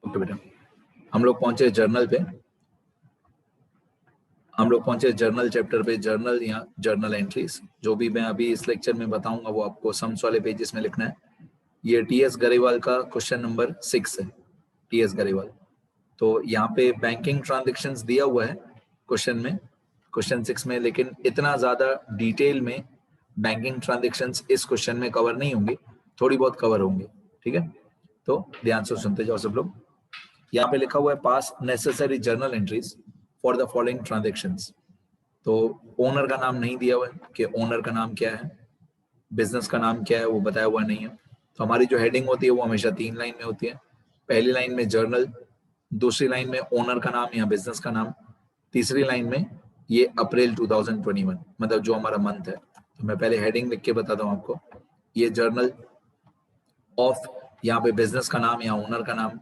Okay बेटा, हम लोग पहुंचे जर्नल पे, हम लोग पहुंचे जर्नल चैप्टर पे। जर्नल या जर्नल एंट्रीज, जो भी मैं अभी इस लेक्चर में बताऊंगा वो आपको सम्स वाले पेजेस में लिखना है। ये टीएस गरेवाल का क्वेश्चन नंबर 6 है, टीएस गरेवाल। तो यहाँ पे बैंकिंग ट्रांजैक्शंस दिया हुआ है क्वेश्चन में, क्वेश्चन 6 में, लेकिन इतना ज्यादा डिटेल में बैंकिंग ट्रांजैक्शंस इस क्वेश्चन में कवर नहीं होंगे, थोड़ी बहुत कवर होंगे, ठीक है। तो ध्यान से सुनते जाओ सब लोग। यहाँ पे लिखा हुआ है पास necessary journal entries for the following transactions. तो ओनर का नाम नहीं दिया हुआ है कि ओनर का नाम क्या है, बिजनेस का नाम क्या है वो बताया हुआ नहीं है। तो हमारी जो हेडिंग होती है वो हमेशा 3 लाइन में होती है। पहली लाइन में जर्नल, दूसरी लाइन में ओनर का नाम या बिजनेस का नाम, तीसरी लाइन में ये अप्रैल 2021 मतलब जो हमारा मंथ है। तो मैं पहले हेडिंग लिख के बताता हूँ आपको। ये जर्नल ऑफ, यहाँ पे बिजनेस का नाम या ओनर का नाम,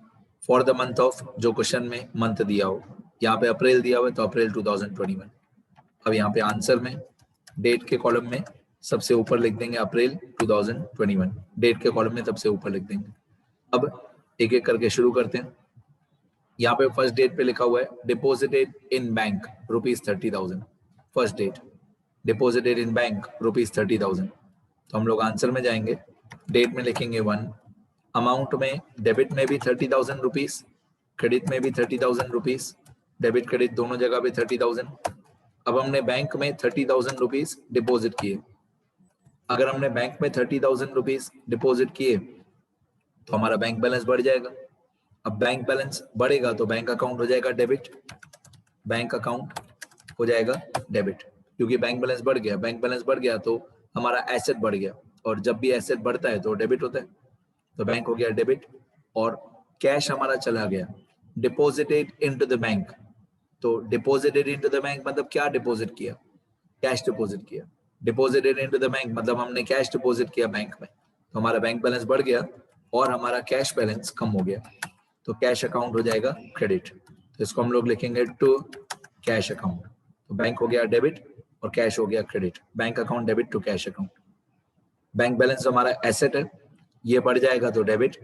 फॉर द मंथ ऑफ, जो क्वेश्चन में मंथ दिया हो, यहाँ पे अप्रैल दिया हुआ है तो अप्रैल 2021। अब यहाँ पे आंसर में डेट के कॉलम में सबसे ऊपर लिख देंगे अप्रैल 2021, डेट के कॉलम में सबसे ऊपर लिख देंगे। अब एक एक करके शुरू करते हैं। यहाँ पे फर्स्ट डेट पे लिखा हुआ है deposited in bank ₹30,000। First date deposited in bank ₹30,000। तो हम लोग आंसर में जाएंगे, डेट में लिखेंगे 1, अमाउंट में डेबिट में भी ₹30,000, क्रेडिट में भी ₹30,000, डेबिट क्रेडिट दोनों जगह पे 30,000। अब हमने बैंक में ₹30,000 डिपॉजिट किए। अगर हमने बैंक में ₹30,000 डिपॉजिट किए तो हमारा बैंक बैलेंस बढ़ जाएगा। अब बैंक बैलेंस बढ़ेगा तो बैंक अकाउंट हो जाएगा डेबिट, बैंक अकाउंट हो जाएगा डेबिट, क्योंकि बैंक बैलेंस बढ़ गया। बैंक बैलेंस बढ़ गया तो हमारा एसेट बढ़ गया, और जब भी एसेट बढ़ता है तो डेबिट होता है, तो बैंक हो गया डेबिट। और कैश हमारा चला गया, डिपॉजिटेड इनटू द बैंक। तो डिपॉजिटेड इनटू द बैंक मतलब क्या डिपॉजिट किया, कैश डिपॉजिट किया। डिपॉजिटेड इनटू द बैंक मतलब हमने कैश डिपॉजिट किया बैंक में, तो हमारा बैंक बैलेंस बढ़ गया और हमारा कैश बैलेंस कम हो गया, तो कैश अकाउंट हो जाएगा क्रेडिट। तो इसको हम लोग लिखेंगे टू कैश अकाउंट। तो बैंक हो गया डेबिट और कैश हो गया credit, bank account debit to cash account. Bank balance हमारा एसेट है, ये बढ़ जाएगा तो डेबिट।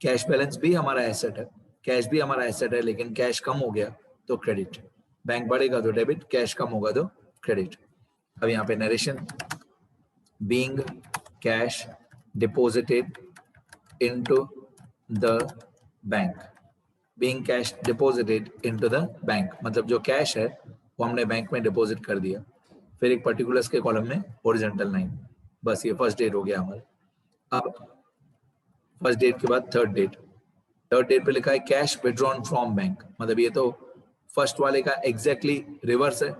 कैश बैलेंस भी हमारा एसेट है, कैश भी हमारा एसेट है, लेकिन कैश कम हो गया तो क्रेडिट। बैंक बढ़ेगा तो डेबिट, कैश कम होगा तो क्रेडिट। अब यहाँ पे narration, being cash deposited into the bank, being cash deposited into the bank मतलब जो कैश है वो हमने बैंक में डिपॉजिट कर दिया। फिर एक पर्टिकुलर्स के कॉलम में हॉरिजॉन्टल लाइन, बस ये फर्स्ट डेट हो गया हमारा। अब फर्स्ट डेट के बाद थर्ड डेट, थर्ड डेट पे लिखा है कैश विड्रॉन फ्रॉम बैंक, मतलब ये तो फर्स्ट वाले का एग्जैक्टली रिवर्स है,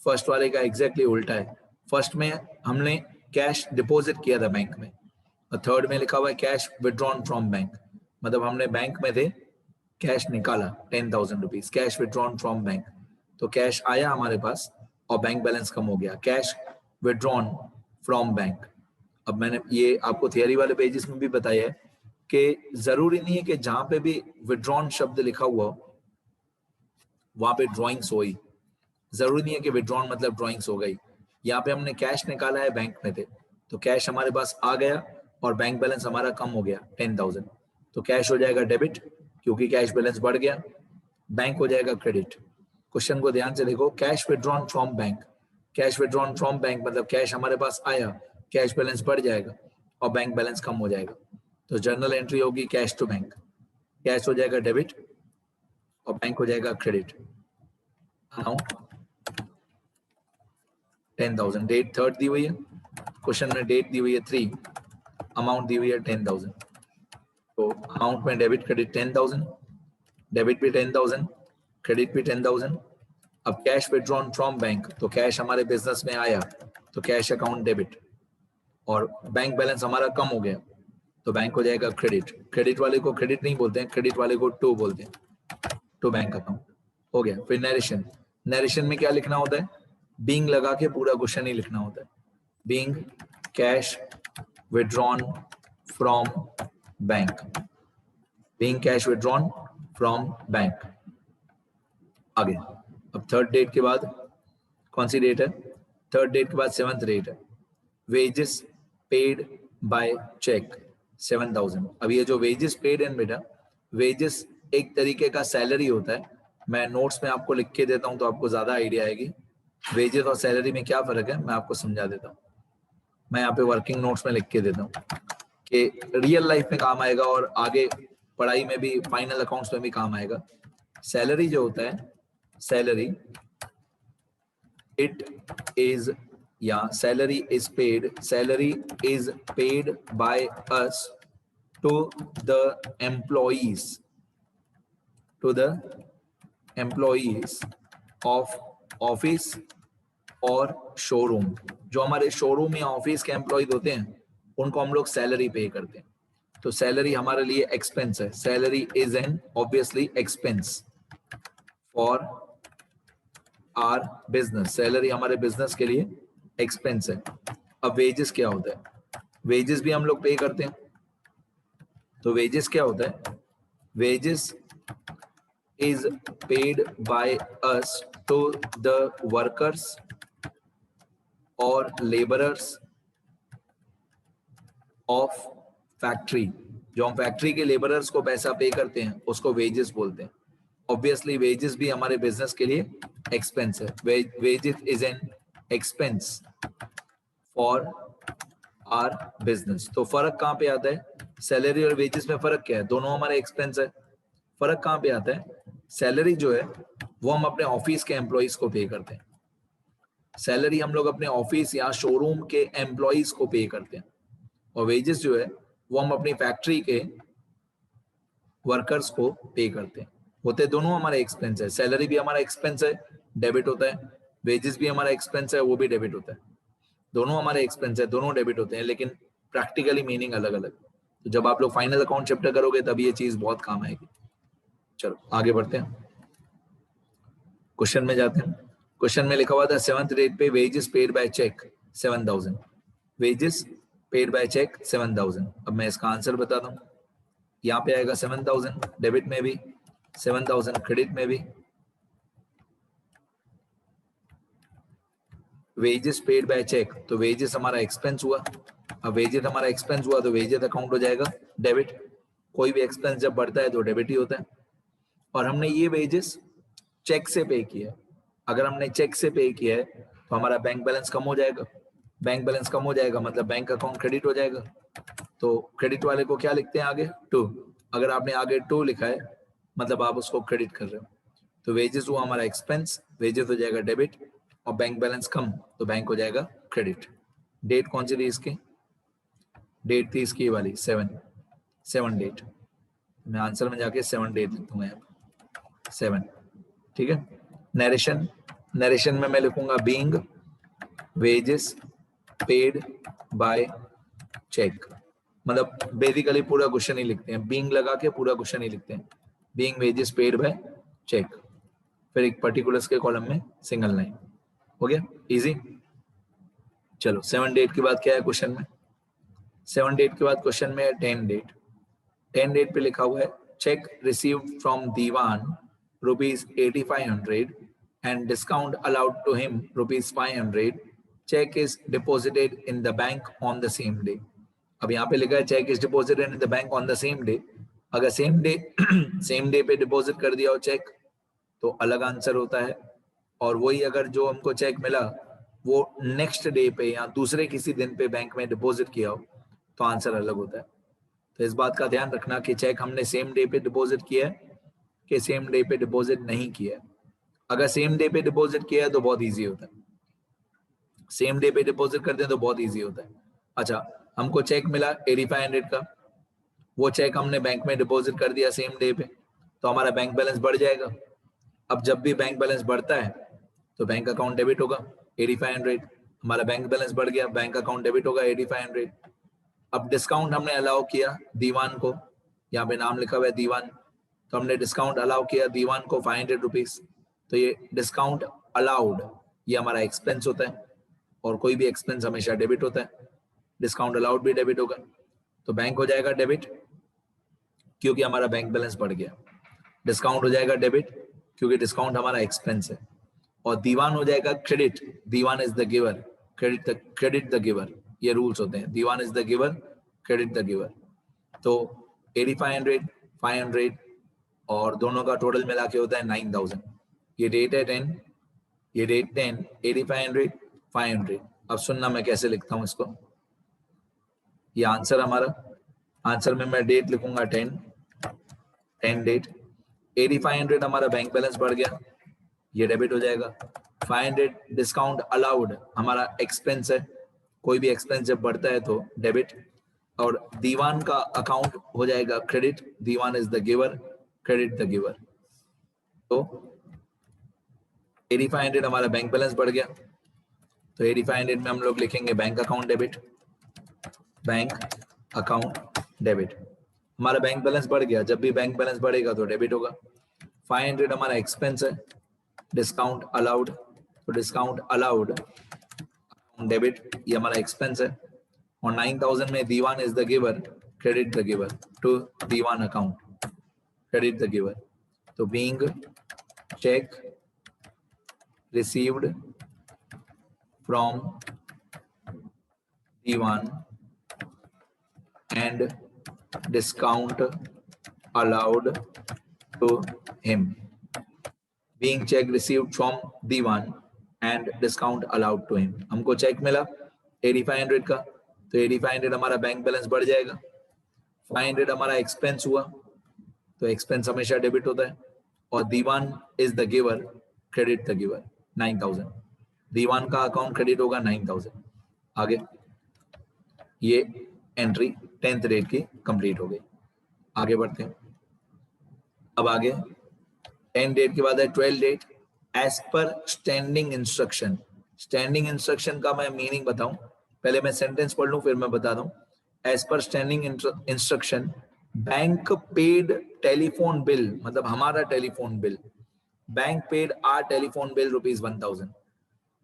फर्स्ट वाले का एग्जैक्टली उल्टा है। फर्स्ट में हमने कैश डिपॉजिट किया था बैंक में, और थर्ड में लिखा हुआ है कैश विड्रॉन फ्रॉम बैंक, मतलब हमने बैंक में थे, कैश निकाला ₹10,000, कैश विड्रॉन फ्रॉम बैंक। तो कैश आया हमारे पास और बैंक बैलेंस कम हो गया, कैश विड्रॉन फ्रॉम बैंक। अब मैंने ये आपको थियरी वाले पेजेस में भी बताया है कि जरूरी नहीं है कि जहां पे भी विड्रॉन शब्द लिखा हुआ वहां पे ड्रॉइंग्स हो ही, जरूरी नहीं है कि विड्रॉन मतलब ड्रॉइंग्स हो गई। यहाँ पे हमने कैश निकाला है, बैंक में थे, तो कैश हमारे पास आ गया और बैंक बैलेंस हमारा कम हो गया 10,000, तो कैश हो जाएगा डेबिट क्योंकि कैश बैलेंस बढ़ गया, बैंक हो जाएगा क्रेडिट। क्वेश्चन को ध्यान से देखो, cash withdrawn from bank, cash withdrawn from bank मतलब कैश हमारे पास आया, कैश बैलेंस बढ़ जाएगा और बैंक बैलेंस कम हो जाएगा। तो जर्नल एंट्री होगी कैश टू बैंक, कैश हो जाएगा डेबिट और बैंक हो जाएगा क्रेडिट। अमाउंट 10,000, डेट थर्ड दी हुई है, क्वेश्चन में डेट दी हुई है 3, अमाउंट दी हुई है 10,000। तो अमाउंट में डेबिट क्रेडिट 10,000, डेबिट भी 10,000, क्रेडिट भी 10,000। अब कैश विड्रॉन फ्रॉम बैंक, तो कैश हमारे बिजनेस में आया तो कैश अकाउंट डेबिट, और बैंक बैलेंस हमारा कम हो गया तो बैंक हो जाएगा क्रेडिट। क्रेडिट वाले को क्रेडिट नहीं बोलते हैं, क्रेडिट वाले को टू बोलते हैं, टू बैंक अकाउंट हो गया। फिर नरेशन, नरेशन में क्या लिखना होता है, बीइंग लगा के पूरा क्वेश्चन ही लिखना होता है, being cash withdrawn from bank, being cash withdrawn from bank. आगे अब थर्ड डेट के बाद कौन सी डेट है, थर्ड डेट के बाद 7th डेट है, वेजेस पेड बाय चेक 7,000। अब ये जो वेजेस पेड है बेटा, वेजेस एक तरीके का सैलरी होता है। मैं नोट्स में आपको लिख के देता हूं तो आपको ज्यादा आइडिया आएगी। वेजेस और सैलरी में क्या फर्क है मैं आपको समझा देता हूँ। मैं यहाँ पे वर्किंग नोट्स में लिख के देता हूँ कि रियल लाइफ में काम आएगा और आगे पढ़ाई में भी, फाइनल अकाउंट्स में भी काम आएगा। सैलरी जो होता है, सैलरी इट इज, या salary is paid by us to the employees of office और शोरूम। जो हमारे शोरूम या ऑफिस के एम्प्लॉइज होते हैं उनको हम लोग सैलरी पे करते हैं। तो सैलरी हमारे लिए एक्सपेंस है। Salary is an obviously expense for our business. Salary हमारे बिजनेस के लिए एक्सपेंस है। अब वेजेस क्या होता है? वेजेस भी हम लोग पे करते हैं। तो वेजेस क्या होता है? Wages is paid by us to the workers और लेबरर्स ऑफ फैक्ट्री। जो हम फैक्ट्री के लेबरर्स को पैसा पे करते हैं उसको वेजेस बोलते हैं। ऑब्वियसली वेजेस भी हमारे बिजनेस के लिए एक्सपेंस है। Wages is an expense for our business. तो फर्क कहां पे आता है? सैलरी और वेजेस में फर्क क्या है? दोनों हमारे एक्सपेंस है। फर्क कहां पे आता है? सैलरी जो है वो हम अपने ऑफिस के एम्प्लॉइज को पे करते हैं। सैलरी हम लोग अपने ऑफिस या शोरूम के एम्प्लॉइज को पे करते हैं, और वेजेस जो है वो हम अपनी फैक्ट्री के वर्कर्स को पे करते हैं। होते दोनों हमारे एक्सपेंस है। सैलरी भी हमारा एक्सपेंस है, डेबिट होता है। वेजेस भी हमारा एक्सपेंस है, वो भी डेबिट होता है। दोनों हमारे एक्सपेंस है, दोनों डेबिट होते हैं, लेकिन प्रैक्टिकली मीनिंग अलग अलग। तो जब आप लोग फाइनल अकाउंट चैप्टर करोगे तब ये चीज बहुत काम आएगी। चलो आगे बढ़ते हैं, क्वेश्चन में जाते हैं। क्वेश्चन में लिखा हुआ था 7th डेट पे wages paid by cheque 7000। Wages paid by cheque 7000। अब मैं इसका आंसर बताता हूँ। यहाँ पे आएगा 7000 डेबिट में भी, 7000 क्रेडिट में भी। वेजेस पेड बाय चेक, तो वेजेस हमारा एक्सपेंस हुआ। अब वेजेस हमारा एक्सपेंस हुआ तो वेजेस अकाउंट हो जाएगा डेबिट। कोई भी एक्सपेंस जब बढ़ता है तो डेबिट ही होता है। और हमने ये वेजेस चेक से पे किया है। अगर हमने चेक से पे किया है तो हमारा बैंक बैलेंस कम हो जाएगा। बैंक बैलेंस कम हो जाएगा मतलब बैंक अकाउंट क्रेडिट हो जाएगा। तो क्रेडिट वाले को क्या लिखते हैं आगे? टू। अगर आपने आगे टू लिखा है मतलब आप उसको क्रेडिट कर रहे हो। तो वेजेस हुआ हमारा एक्सपेंस, वेजेस हो जाएगा डेबिट, और बैंक बैलेंस कम तो बैंक हो जाएगा क्रेडिट। डेट कौन सी थी इसकी? डेट थी इसकी वाली 7 डेट। मैं आंसर में जाके 7 डेट लिख दूंगा यहाँ पे 7। ठीक है। नरेशन में मैं लिखूंगा being wages paid by cheque. मतलब बेसिकली पूरा क्वेश्चन ही लिखते हैं, बीइंग लगा के पूरा क्वेश्चन ही लिखते हैं। Being wages paid by cheque, फिर एक पर्टिकुलर्स के कॉलम में सिंगल लाइन। हो गया इजी। चलो 7 डेट के बाद क्या है क्वेश्चन में? 7 डेट के बाद क्वेश्चन में है 10 डेट। 10 डेट पे लिखा हुआ है cheque received from Diwan ₹8500 and discount allowed to him ₹500. Check is deposited in the bank on the same day. अब यहाँ पे लिखा है cheque is deposited in the bank on the same day. अगर सेम डे पे डिपॉजिट कर दिया हो चेक तो अलग आंसर होता है, और वही अगर जो हमको चेक मिला वो नेक्स्ट डे पे या दूसरे किसी दिन पे बैंक में डिपॉजिट किया हो तो आंसर अलग होता है। तो इस बात का ध्यान रखना कि चेक हमने सेम डे पे डिपॉजिट किया है कि सेम डे पे डिपॉजिट नहीं किया है। अगर सेम डे पे डिपॉजिट किया है तो बहुत इजी होता है। सेम डे पे डिपॉजिट करते हैं तो बहुत इजी होता है। अच्छा, हमको चेक मिला 8500 का, वो चेक हमने बैंक में डिपॉजिट कर दिया सेम डे पे, तो हमारा बैंक बैलेंस बढ़ जाएगा। अब जब भी बैंक बैलेंस बढ़ता है तो बैंक अकाउंट डेबिट होगा 8500। हमारा बैंक बैलेंस बढ़ गया, बैंक अकाउंट डेबिट होगा 8500। अब डिस्काउंट हमने अलाउ किया दीवान को, यहाँ पे नाम लिखा हुआ है दीवान, तो हमने डिस्काउंट अलाउ किया दीवान को 500 रुपीज। तो ये डिस्काउंट अलाउड ये हमारा एक्सपेंस होता है, और कोई भी एक्सपेंस हमेशा डेबिट होता है। डिस्काउंट अलाउड भी डेबिट होगा, तो बैंक हो जाएगा डेबिट क्योंकि हमारा बैंक बैलेंस बढ़ गया। डिस्काउंट हो जाएगा डेबिट क्योंकि डिस्काउंट हमारा एक्सपेंस है, और दीवान हो जाएगा credit. Diwan is the giver, credit the giver, ये रूल्स होते हैं। Diwan is the giver, credit the giver. तो 8500, 500, और दोनों का टोटल मिला के होता है 9000। ये डेट है 10, ये डेट 10, 8500, 500। अब सुनना मैं कैसे लिखता हूँ इसको। ये आंसर हमारा, आंसर में मैं डेट लिखूंगा 10 डेट। 8500 हमारा बैंक बैलेंस बढ़ गया, ये डेबिट हो जाएगा। 500 डिस्काउंट अलाउड हमारा एक्सपेंस है, कोई भी एक्सपेंस जब बढ़ता है तो डेबिट। और दीवान का अकाउंट हो जाएगा credit, Diwan is the giver, credit the giver. तो 8500 हमारा बैंक बैलेंस बढ़ गया, तो 8500 में हम लोग लिखेंगे bank account debit, bank account debit. हमारा बैंक बैलेंस बढ़ गया, जब भी बैंक बैलेंस बढ़ेगा तो डेबिट होगा। 500 हमारा एक्सपेंस है, डिस्काउंट अलाउड, तो डिस्काउंट अलाउड डेबिट, ये हमारा एक्सपेंस है। और 9000 में Diwan is the giver, credit the giver to Diwan account, credit the giver. तो being cheque received from Diwan and discount allowed to him. Being check received from Diwan and discount allowed to him. हमको check मिला 8500 का, तो 8500 हमारा bank balance बढ़ जाएगा। 500 हमारा expense हुआ, तो एक्सपेंस हमेशा डेबिट होता है। और Diwan is the giver, credit the giver 9000। Diwan का अकाउंट क्रेडिट होगा 9000। आगे ये एंट्री 10th डेट की कंप्लीट हो गई। आगे बढ़ते हैं। अब आगे 10 डेट के बाद है 12 date. As per standing instruction, standing instruction का मैं मीनिंग बताऊं, पहले मैं सेंटेंस पढ़ लूं फिर मैं बता दूं। As per standing instruction bank paid telephone bill, मतलब हमारा telephone bill, bank paid our telephone bill ₹1000।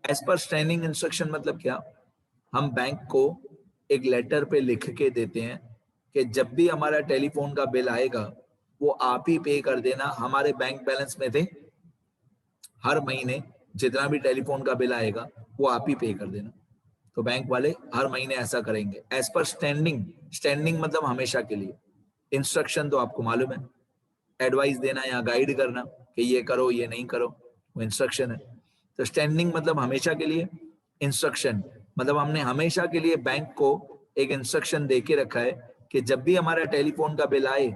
As per standing instruction मतलब क्या, हम बैंक को एक लेटर पे लिख के देते हैं कि जब भी हमारा टेलीफोन का बिल आएगा वो आप ही पे कर देना, हमारे बैंक बैलेंस में थे हर महीने जितना भी टेलीफोन का बिल आएगा वो आप ही पे कर देना। तो बैंक वाले हर महीने ऐसा करेंगे। एज पर स्टैंडिंग, स्टैंडिंग मतलब हमेशा के लिए। इंस्ट्रक्शन तो आपको मालूम है, एडवाइस देना या गाइड करना कि ये करो ये नहीं करो, वो इंस्ट्रक्शन है। तो स्टैंडिंग मतलब हमेशा के लिए, इंस्ट्रक्शन मतलब हमने हमेशा के लिए बैंक को एक इंस्ट्रक्शन दे के रखा है कि जब भी हमारा टेलीफोन का बिल आए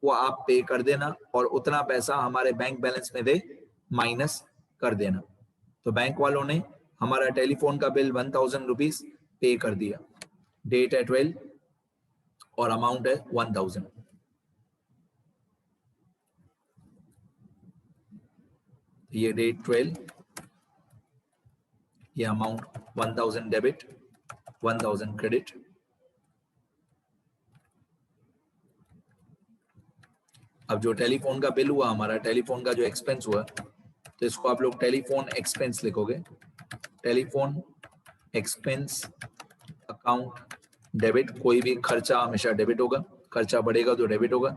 वो आप पे कर देना और उतना पैसा हमारे बैंक बैलेंस में दे माइनस कर देना। तो बैंक वालों ने हमारा टेलीफोन का बिल 1000 रुपीज पे कर दिया। डेट है 12 और अमाउंट है 1000। ये डेट 12, ये अमाउंट 1000 डेबिट, 1000 क्रेडिट। अब जो टेलीफोन का बिल हुआ हमारा, टेलीफोन का जो एक्सपेंस हुआ, तो इसको आप लोग टेलीफोन एक्सपेंस लिखोगे। टेलीफोन एक्सपेंस अकाउंट डेबिट, कोई भी खर्चा हमेशा डेबिट होगा, खर्चा बढ़ेगा तो डेबिट होगा।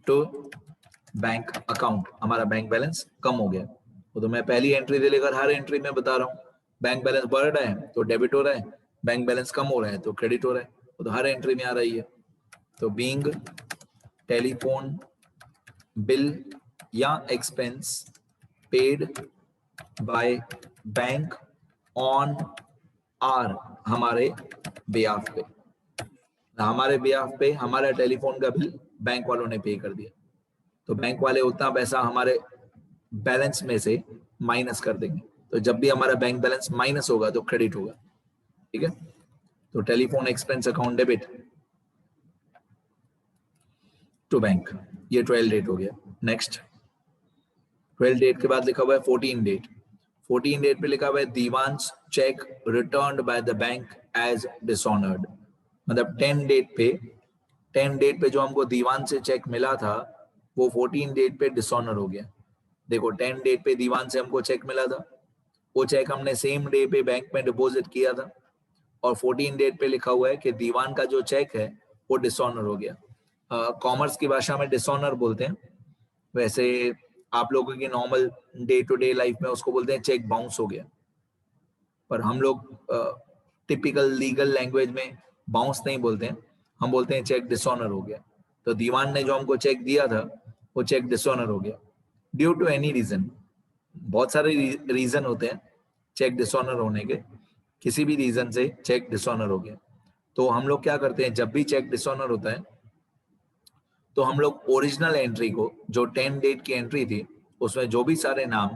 तो बैंक अकाउंट, हमारा बैंक बैलेंस कम हो गया, वो तो मैं पहली एंट्री से लेकर हर एंट्री में बता रहा हूँ। बैंक बैलेंस बढ़ रहा है तो डेबिट हो रहा है, बैंक बैलेंस कम हो रहा है तो क्रेडिट हो रहा है, वो तो हर एंट्री में आ रही है। तो बीइंग टेलीफोन बिल या expense paid by bank on our, हमारे बिहाफ पे, हमारे बिहाफ पे हमारा टेलीफोन का बिल बैंक वालों ने पे कर दिया, तो बैंक वाले उतना पैसा हमारे बैलेंस में से माइनस कर देंगे। तो जब भी हमारा बैंक बैलेंस माइनस होगा तो क्रेडिट होगा, ठीक है। तो telephone expense account debit to bank, ये 12 डेट हो गया। नेक्स्ट 12 डेट के बाद लिखा हुआ है 14 डेट। 14 डेट पे लिखा हुआ है Diwan's cheque returned by the bank as dishonoured, मतलब 10 डेट पे जो हमको दीवान से चेक मिला था वो 14 डेट पे डिसऑनर हो गया। देखो 10 डेट पे दीवान से हमको चेक मिला था, वो चेक हमने सेम डे पे बैंक में डिपॉजिट किया था, और 14 डेट पे लिखा हुआ है कि दीवान का जो चेक है वो डिसऑनर हो गया। कॉमर्स की भाषा में डिसऑनर बोलते हैं, वैसे आप लोगों की normal day to day life में उसको बोलते हैं चेक बाउंस हो गया, पर हम लोग टिपिकल लीगल लैंग्वेज में बाउंस नहीं बोलते हैं, हम बोलते हैं चेक डिसऑनर हो गया। तो दीवान ने जो हमको चेक दिया था वो चेक डिसऑनर हो गया ड्यू टू एनी रीजन। बहुत सारे रीजन होते हैं चेक डिसऑनर होने के, किसी भी रीजन से चेक डिसऑनर हो गया। तो हम लोग क्या करते हैं, जब भी चेक डिसऑनर होता है तो हम लोग ओरिजिनल एंट्री को, जो 10 डेट की एंट्री थी उसमें जो भी सारे नाम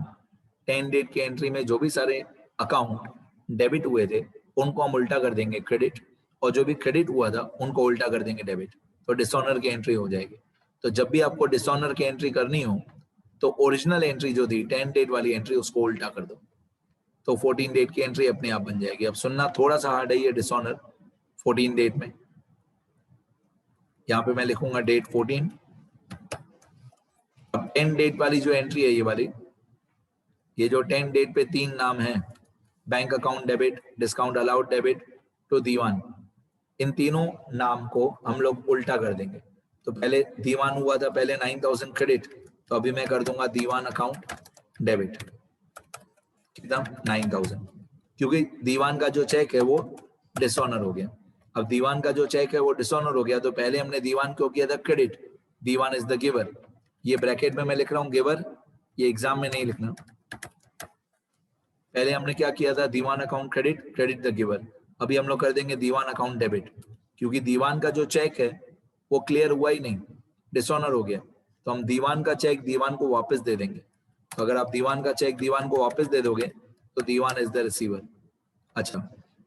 10 डेट की एंट्री में जो भी सारे अकाउंट डेबिट हुए थे उनको हम उल्टा कर देंगे क्रेडिट, और जो भी क्रेडिट हुआ था उनको उल्टा कर देंगे डेबिट, तो डिसऑनर की एंट्री हो जाएगी। तो जब भी आपको डिसऑनर की एंट्री करनी हो तो ओरिजिनल एंट्री जो थी 10 डेट वाली एंट्री उसको उल्टा कर दो, तो 14 डेट की एंट्री अपने आप बन जाएगी। अब सुनना थोड़ा सा हार्ड है ये डिसऑनर 14 डेट में। यहाँ पे मैं लिखूंगा डेट 14। अब 10 डेट वाली जो एंट्री है ये वाली, ये जो 10 डेट पे 3 नाम है, bank account debit, discount allowed debit to Diwan, इन तीनों नाम को हम लोग उल्टा कर देंगे। तो पहले दीवान हुआ था पहले 9000 क्रेडिट, तो अभी मैं कर दूंगा दीवान अकाउंट डेबिट कितना 9000, क्योंकि दीवान का जो चेक है वो डिसऑनर हो गया। अब दीवान का जो चेक है वो डिसऑनर हो गया, तो पहले हमने दीवान को किया था credit, Diwan is the giver, ये ब्रैकेट में मैं लिख रहा हूँ गिवर, ये एग्जाम में नहीं लिखना। पहले हमने क्या किया था, Diwan account credit, credit the giver. अभी हम लोग कर देंगे दीवान अकाउंट डेबिट, क्योंकि दीवान का जो चेक है वो क्लियर हुआ ही नहीं, डिसऑनर हो गया, तो हम दीवान का चेक दीवान को वापस दे देंगे। तो अगर आप दीवान का चेक दीवान को वापस दे दोगे तो दीवान इज द रिसीवर। अच्छा,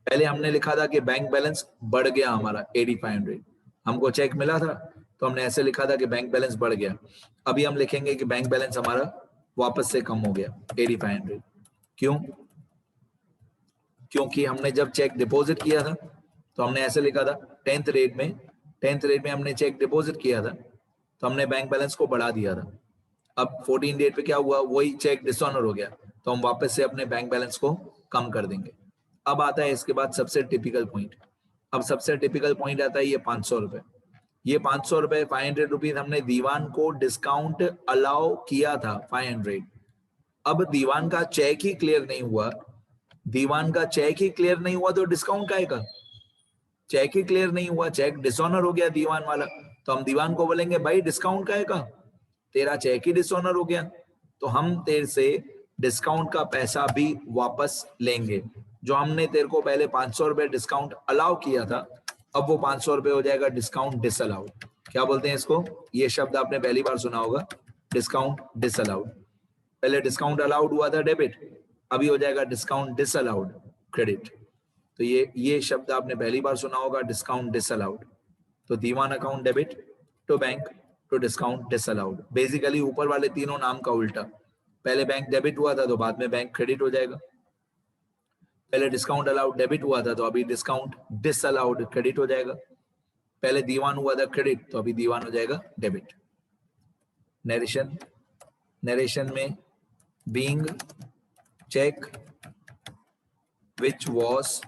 पहले हमने लिखा था कि बैंक बैलेंस बढ़ गया हमारा 8500, हमको चेक मिला था तो हमने ऐसे लिखा था कि बैंक बैलेंस बढ़ गया। अभी हम लिखेंगे कि बैंक बैलेंस हमारा वापस से कम हो गया 8500। क्यों? क्योंकि हमने जब चेक डिपॉजिट किया था तो हमने ऐसे लिखा था 10th रेट में हमने चेक डिपॉजिट किया था तो हमने बैंक बैलेंस को बढ़ा दिया था। अब 14 डेट पे क्या हुआ, वही चेक डिसऑनर हो गया, तो हम वापस से अपने बैंक बैलेंस को कम कर देंगे। अब आता है इसके बाद सबसे टिपिकल पॉइंट। अब सबसे टिपिकल पॉइंट आता है ये 500 रुपए। ये 500 रुपए 500 रुपीज हमने दीवान को डिस्काउंट अलाउ किया था 500। अब दीवान का चेक ही क्लियर नहीं हुआ, दीवान का चेक ही क्लियर नहीं हुआ तो डिस्काउंट का आएगा? चेक ही क्लियर नहीं हुआ, चेक डिसऑनर हो गया दीवान वाला, तो हम दीवान को बोलेंगे भाई डिस्काउंट का आएगा, तेरा चेक ही डिसऑनर हो गया, तो हम तेरे से डिस्काउंट का पैसा भी वापस लेंगे। जो हमने तेरे को पहले 500 रुपए डिस्काउंट अलाउ किया था, अब वो 500 रुपए हो जाएगा डिस्काउंट डिसअलाउड। क्या बोलते हैं इसको? ये शब्द आपने पहली बार सुना होगा, डिस्काउंट डिसअलाउड। पहले डिस्काउंट अलाउड हुआ था डेबिट, अभी हो जाएगा डिस्काउंट डिसअलाउड क्रेडिट। तो ये शब्द आपने पहली बार सुना होगा, डिस्काउंट डिसअलाउड। तो Diwan account debit to bank to discount disallowed, basically ऊपर वाले तीनों नाम का उल्टा। पहले बैंक डेबिट हुआ था तो बाद में बैंक क्रेडिट हो जाएगा, पहले डिस्काउंट अलाउड डेबिट हुआ था तो अभी डिस्काउंट डिसअलाउड क्रेडिट हो जाएगा, पहले दीवान हुआ था क्रेडिट तो अभी दीवान हो जाएगा डेबिट। नरेशन में being cheque which was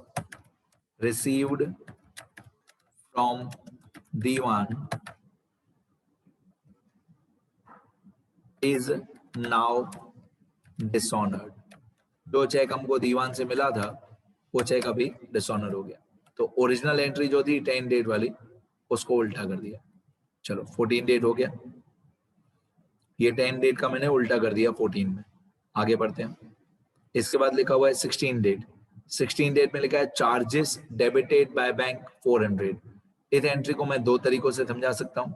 received from Diwan is now dishonored। जो चेक हमको दीवान से मिला था वो चेक अभी डिसऑनर हो गया, तो ओरिजिनल एंट्री जो थी 10 डेट वाली उसको उल्टा कर दिया। चलो 14 डेट हो गया, ये 10 डेट का मैंने उल्टा कर दिया 14 में। आगे बढ़ते हैं, इसके बाद लिखा हुआ है 16 डेट। 16 डेट में लिखा है चार्जेस डेबिटेड बाय बैंक 400। इस एंट्री को मैं दो तरीकों से समझा सकता हूं,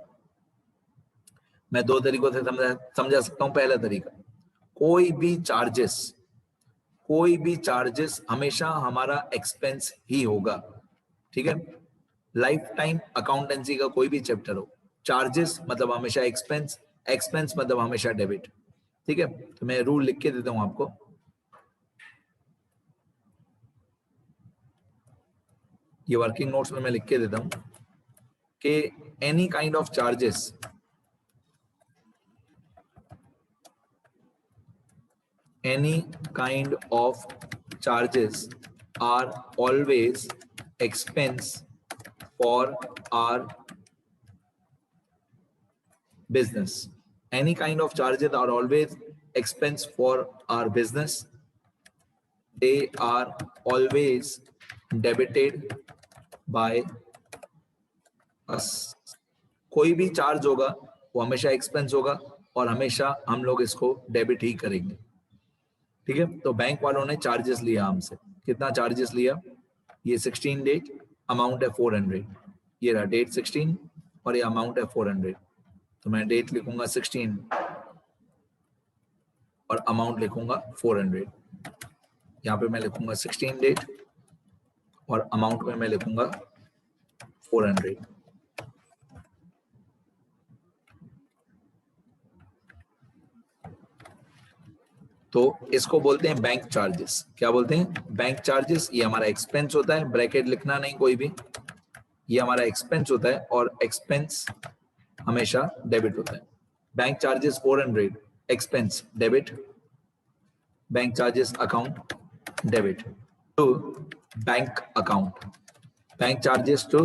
समझा सकता हूं। पहला तरीका, कोई भी चार्जेस हमेशा हमारा एक्सपेंस ही होगा, ठीक है। लाइफ टाइम अकाउंटेंसी का कोई भी चैप्टर हो, चार्जेस मतलब हमेशा एक्सपेंस, एक्सपेंस मतलब हमेशा डेबिट, ठीक है। तो मैं रूल लिख के देता हूं आपको, ये वर्किंग नोट्स में मैं लिख के देता हूं कि any kind of charges are always expense for our business. Any kind of charges are always expense for our business. They are always debited by us. कोई भी चार्ज होगा वो हमेशा एक्सपेंस होगा और हमेशा हम लोग इसको डेबिट ही करेंगे, ठीक है। तो बैंक वालों ने चार्जेस लिया हमसे, कितना चार्जेस लिया, ये 16 डेट, अमाउंट है 400, ये रहा डेट 16 और ये अमाउंट है 400। तो मैं डेट लिखूंगा 16 और अमाउंट लिखूंगा 400। यहाँ पे मैं लिखूंगा 16 डेट और अमाउंट में मैं लिखूंगा 400। तो इसको बोलते हैं बैंक चार्जेस। क्या बोलते हैं, बैंक चार्जेस। ये हमारा एक्सपेंस होता है, ब्रैकेट लिखना नहीं कोई भी, ये हमारा एक्सपेंस होता है और एक्सपेंस हमेशा डेबिट होता है। Bank charges 400, expense debit, bank charges account debit to bank account, bank charges to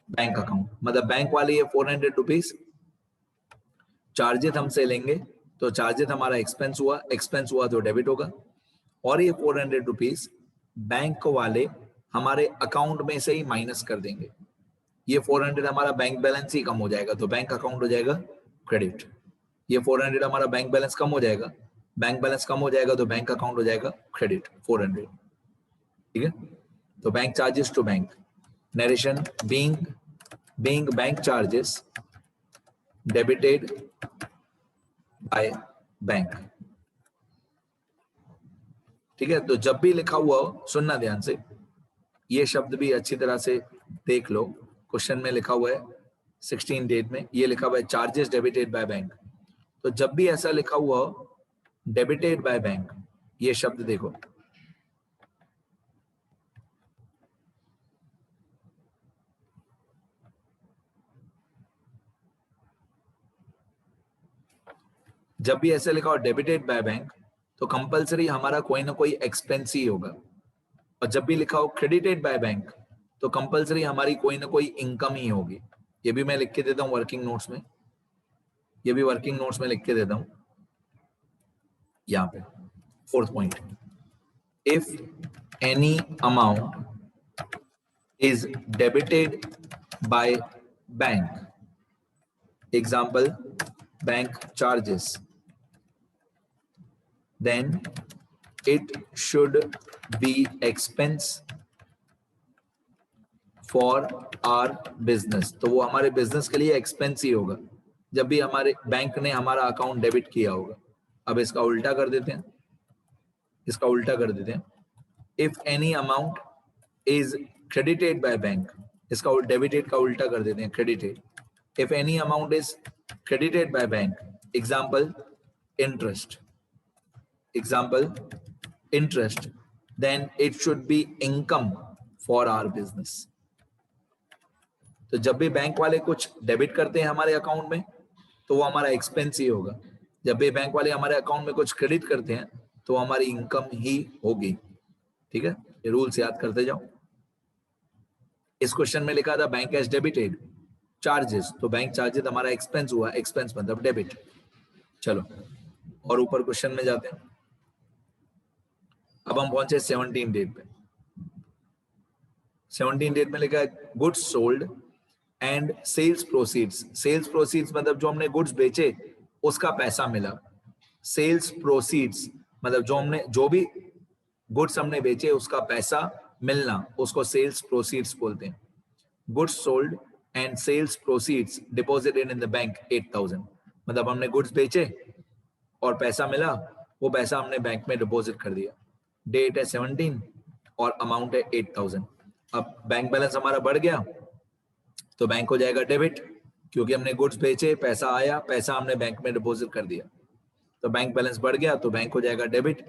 bank account. मतलब बैंक वाले ये 400 रुपीज चार्जेस हमसे लेंगे, तो चार्जेस हमारा एक्सपेंस हुआ, एक्सपेंस हुआ तो डेबिट होगा, और ये 400 रुपीज बैंक वाले हमारे अकाउंट में से ही माइनस कर देंगे। ये 400 हमारा बैंक बैलेंस ही कम हो जाएगा, तो बैंक अकाउंट हो जाएगा क्रेडिट। ये 400 हमारा बैंक बैलेंस कम हो जाएगा, बैंक बैलेंस कम हो जाएगा तो बैंक अकाउंट हो जाएगा क्रेडिट 400, ठीक है। तो bank charges to bank, narration being bank charges debited by bank, ठीक है। तो जब भी लिखा हुआ हो, सुनना ध्यान से, ये शब्द भी अच्छी तरह से देख लो। क्वेश्चन में लिखा हुआ है 16 डेट में, ये लिखा हुआ है चार्जेस डेबिटेड बाय बैंक। तो जब भी ऐसा लिखा हुआ हो डेबिटेड बाय बैंक, ये शब्द देखो, जब भी ऐसा लिखा हो डेबिटेड बाय बैंक, तो कंपलसरी हमारा कोई ना कोई एक्सपेंस ही होगा। और जब भी लिखा हो क्रेडिटेड बाय बैंक, तो कंपलसरी हमारी कोई ना कोई इनकम ही होगी। ये भी मैं लिख के देता हूं वर्किंग नोट्स में, ये भी वर्किंग नोट्स में लिख के देता हूं यहाँ पे। Fourth point, if any amount is debited by bank, example bank charges, then it should be expense for our business। तो वो हमारे बिजनेस के लिए एक्सपेंस ही होगा जब भी हमारे बैंक ने हमारा अकाउंट डेबिट किया होगा। अब इसका उल्टा कर देते हैं, इसका उल्टा कर देते हैं, if any amount is credited by bank, इसका डेबिटेड का उल्टा कर देते हैं credited. If any amount is credited by bank, example interest, example interest, then it should be income for our business। तो जब भी बैंक वाले कुछ डेबिट करते हैं हमारे अकाउंट में, तो वो हमारा एक्सपेंस ही होगा। जब भी बैंक वाले हमारे अकाउंट में कुछ क्रेडिट करते हैं, तो हमारी इनकम ही होगी, ठीक है। ये रूल्स याद करते जाओ। इस क्वेश्चन में लिखा था बैंक हैज डेबिटेड चार्जेस, तो बैंक चार्जेस हमारा एक्सपेंस हुआ, एक्सपेंस मतलब डेबिट। चलो और ऊपर क्वेश्चन में जाते हैं। अब हम पहुंचे 17 डेट पे। 17 डेट में लिखा है goods sold and sales proceeds. Sales proceeds मतलब जो हमने गुड्स बेचे उसका पैसा मिला। सेल्स प्रोसीड्स मतलब जो भी गुड्स हमने बेचे उसका पैसा मिलना, उसको सेल्स प्रोसीड्स बोलते हैं। Goods sold and sales proceeds deposited in the bank 8000, मतलब हमने गुड्स बेचे और पैसा मिला, वो पैसा हमने बैंक में डिपॉजिट कर दिया। डेट है 17 और अमाउंट है 8000। अब बैंक बैलेंस हमारा बढ़ गया तो बैंक हो जाएगा डेबिट, क्योंकि हमने गुड्स बेचे, पैसा आया, पैसा हमने बैंक में डिपॉजिट कर दिया, तो बैंक बैलेंस बढ़ गया तो बैंक हो जाएगा डेबिट।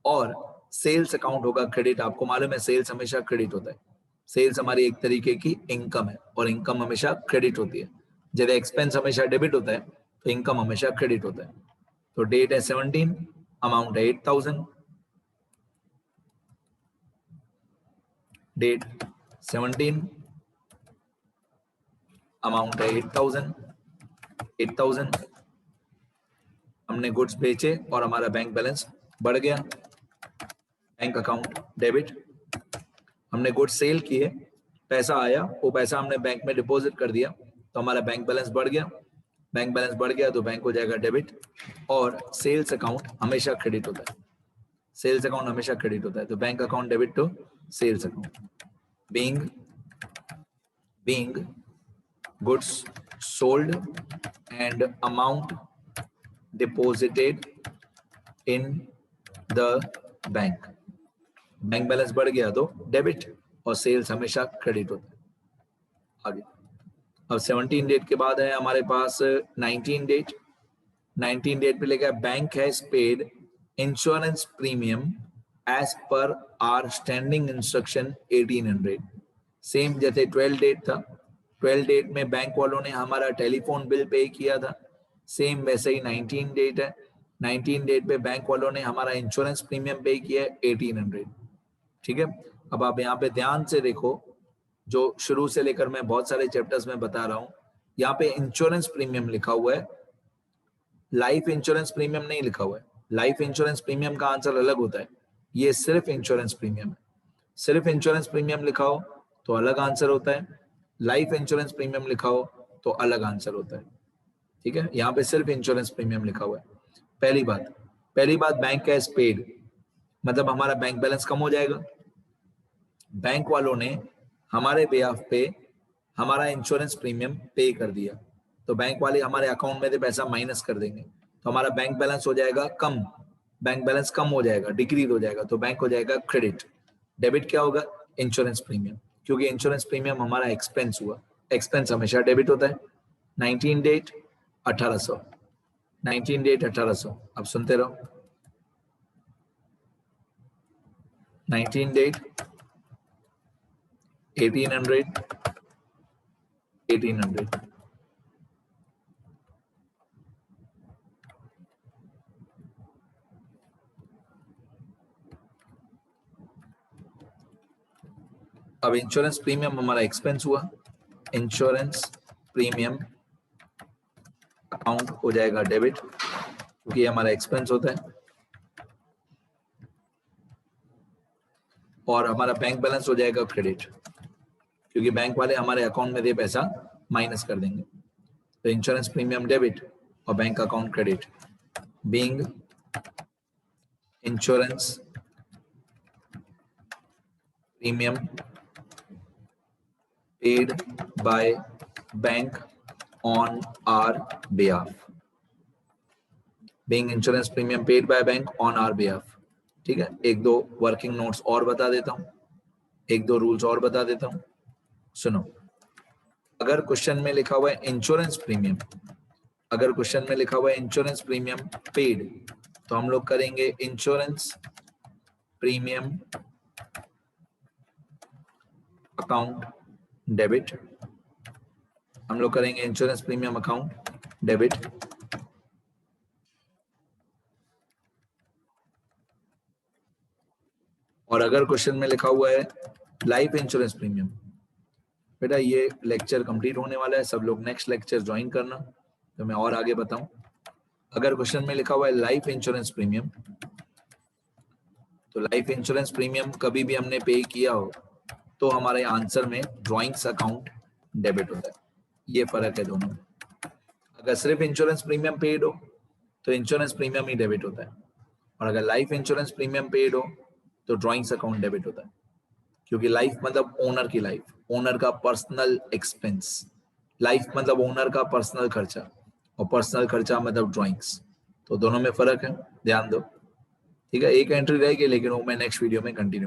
और सेल्स अकाउंट होगा क्रेडिट। आपको मालूम है सेल्स हमेशा क्रेडिट होता है। सेल्स हमारी एक तरीके की इनकम है और इनकम हमेशा क्रेडिट होती है। जब एक्सपेंस हमेशा डेबिट होता है तो इनकम हमेशा क्रेडिट होता है। तो डेट है 17, अमाउंट है 8000, डेट 17, अमाउंट है 8000 हमने गुड्स बेचे और हमारा बैंक बैलेंस बढ़ गया, बैंक अकाउंट डेबिट। हमने गुड्स सेल किए, पैसा आया, वो पैसा हमने बैंक में डिपॉजिट कर दिया, तो हमारा बैंक बैलेंस बढ़ गया, बैंक बैलेंस बढ़ गया तो बैंक हो जाएगा डेबिट, और सेल्स अकाउंट हमेशा क्रेडिट होता है, सेल्स अकाउंट हमेशा क्रेडिट होता है, तो bank account debit to sales account. being goods sold and amount deposited in the bank, bank balance बढ़ गया तो डेबिट और सेल्स हमेशा क्रेडिट होता है। आगे अब 17 डेट के बाद है हमारे पास 19 डेट। 19 डेट पे लेकर bank has paid insurance premium as per our standing instruction 1800। Same जैसे 12 डेट था, 12 डेट में बैंक वालों ने हमारा टेलीफोन बिल पे किया था, सेम वैसे ही 19 डेट है। 19 डेट पे बैंक वालों ने हमारा इंश्योरेंस प्रीमियम पे किया है 1800। ठीक है, अब आप यहाँ पे ध्यान से देखो, जो शुरू से लेकर मैं बहुत सारे चैप्टर्स में बता रहा हूँ, यहाँ पे इंश्योरेंस प्रीमियम लिखा हुआ है, लाइफ इंश्योरेंस प्रीमियम नहीं लिखा हुआ है। लाइफ इंश्योरेंस प्रीमियम का आंसर अलग होता है, ये सिर्फ इंश्योरेंस प्रीमियम है। सिर्फ इंश्योरेंस प्रीमियम लिखा हो तो अलग आंसर होता है, लाइफ इंश्योरेंस प्रीमियम लिखा हो तो अलग आंसर होता है। ठीक है, यहाँ पे सिर्फ इंश्योरेंस प्रीमियम लिखा हुआ है। पहली बात बैंक कैश पेड, मतलब हमारा बैंक बैलेंस कम हो जाएगा। बैंक वालों ने हमारे बेहाफ पे हमारा इंश्योरेंस प्रीमियम पे कर दिया, तो बैंक वाले हमारे अकाउंट में से पैसा माइनस कर देंगे, तो हमारा बैंक बैलेंस हो जाएगा कम, बैंक बैलेंस कम हो जाएगा, डिक्रीज हो जाएगा, तो बैंक हो जाएगा क्रेडिट। डेबिट क्या होगा? इंश्योरेंस प्रीमियम, क्योंकि इंश्योरेंस प्रीमियम हमारा एक्सपेंस हुआ, एक्सपेंस हमेशा डेबिट होता है। 19 डेट 1800, 19 डेट 1800, अब सुनते रहो। 19 डेट 1800, 1800। अब इंश्योरेंस प्रीमियम हमारा एक्सपेंस हुआ, इंश्योरेंस प्रीमियम अकाउंट हो जाएगा डेबिट, क्योंकि हमारा एक्सपेंस होता है, और हमारा बैंक बैलेंस हो जाएगा क्रेडिट, क्योंकि बैंक वाले हमारे अकाउंट में से पैसा माइनस कर देंगे। तो इंश्योरेंस प्रीमियम डेबिट और bank account credit. Being insurance premium paid by bank on our behalf, being insurance premium paid by bank on our behalf। ठीक है, एक दो वर्किंग नोट्स और बता देता हूं, एक दो रूल्स और बता देता हूं, सुनो। अगर क्वेश्चन में लिखा हुआ है इंश्योरेंस प्रीमियम, अगर क्वेश्चन में लिखा हुआ है इंश्योरेंस प्रीमियम पेड, तो हम लोग करेंगे इंश्योरेंस प्रीमियम अकाउंट डेबिट, हम लोग करेंगे इंश्योरेंस प्रीमियम अकाउंट डेबिट। और अगर क्वेश्चन में लिखा हुआ है लाइफ इंश्योरेंस प्रीमियम, बेटा ये लेक्चर कंप्लीट होने वाला है, सब लोग नेक्स्ट लेक्चर ज्वाइन करना, तो मैं और आगे बताऊं। अगर क्वेश्चन में लिखा हुआ है लाइफ इंश्योरेंस प्रीमियम, तो लाइफ इंश्योरेंस प्रीमियम कभी भी हमने पे किया हो तो हमारे आंसर में ड्रॉइंग्स अकाउंट डेबिट होता है, ये फर्क है दोनों में। अगर सिर्फ इंश्योरेंस प्रीमियम पेड हो तो इंश्योरेंस प्रीमियम ही डेबिट होता है, और अगर लाइफ इंश्योरेंस प्रीमियम पेड हो तो ड्रॉइंग्स अकाउंट डेबिट होता है, क्योंकि लाइफ मतलब ओनर की लाइफ, ओनर का पर्सनल एक्सपेंस, लाइफ मतलब ओनर का पर्सनल खर्चा, और पर्सनल खर्चा मतलब ड्रॉइंग्स, तो दोनों में फर्क है, ध्यान दो। ठीक है, एक एंट्री रहेगी लेकिन वो मैं नेक्स्ट वीडियो में कंटिन्यू